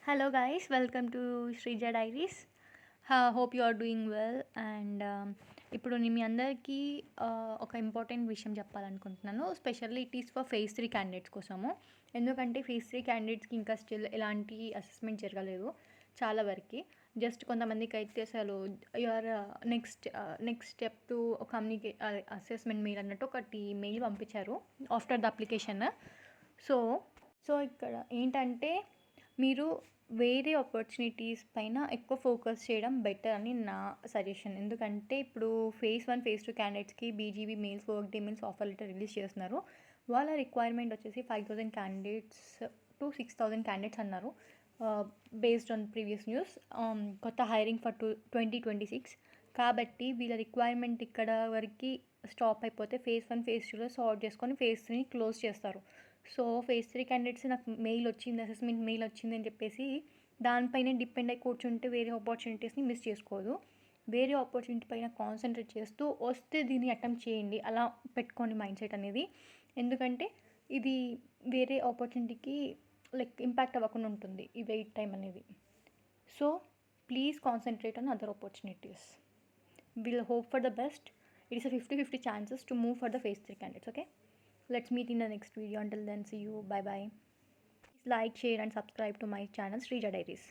Hello guys, welcome to Shrija Diaries. Hope you are doing well. And ఇప్పుడు నేను మీ అందరికీ ఒక ఇంపార్టెంట్ విషయం చెప్పాలనుకుంటున్నాను. Specially it is for phase 3 candidates కోసము. ఎందుకంటే ఫేజ్ 3 క్యాండిడేట్స్కి ఇంకా స్టిల్ ఎలాంటి అసెస్మెంట్ జరగలేదు చాలా వరకు. జస్ట్ కొంతమందికి అయితే అసలు your next step to assessment mail అన్నట్టు ఒకటి మెయిల్ పంపించారు ఆఫ్టర్ ద అప్లికేషన్. సో ఇక్కడ ఏంటంటే మీరు వేరే ఆపర్చునిటీస్ పైన ఎక్కువ ఫోకస్ చేయడం బెటర్ అని నా సజెషన్. ఎందుకంటే ఇప్పుడు ఫేజ్ 1 ఫేజ్ 2 క్యాండిడేట్స్కి BGV mails work day mails offer letter release చేస్తున్నారు. వాళ్ళ రిక్వైర్మెంట్ వచ్చేసి 5,000 క్యాండిడేట్స్ టు 6,000 క్యాండిడేట్స్ అన్నారు. బేస్డ్ ఆన్ ప్రీవియస్ న్యూస్, కొత్త హైరింగ్ ఫర్ 2026. కాబట్టి వీళ్ళ రిక్వైర్మెంట్ ఇక్కడ వరకు స్టాప్ అయిపోతే ఫేజ్ 1 ఫేజ్ 2లో సార్ట్ చేసుకొని ఫేజ్ 3ని క్లోజ్ చేస్తారు. సో ఫేజ్ 3 క్యాండిడేట్స్ నాకు మెయిల్ వచ్చింది, అసెస్మెంట్ మెయిల్ వచ్చింది అని చెప్పేసి దానిపైనే డిపెండ్ అయి కూర్చుంటే వేరే ఆపర్చునిటీస్ని మిస్ చేసుకోదు. వేరే ఆపర్చునిటీ పైన కాన్సన్ట్రేట్ చేస్తూ వస్తే దీన్ని అటెంప్ట్ చేయండి. అలా పెట్టుకోండి మైండ్ సెట్ అనేది. ఎందుకంటే ఇది వేరే ఆపర్చునిటీకి ఇంపాక్ట్ అవ్వకుండా ఉంటుంది ఈ వెయిట్ టైం అనేది. So please concentrate on other opportunities. We'll hope for the best. It is a 50-50 chances to move for the phase 3 candidates. Okay, let's meet in the next video. Until then, see you. Bye bye. Please like, share and subscribe to my channel Shrija Diaries.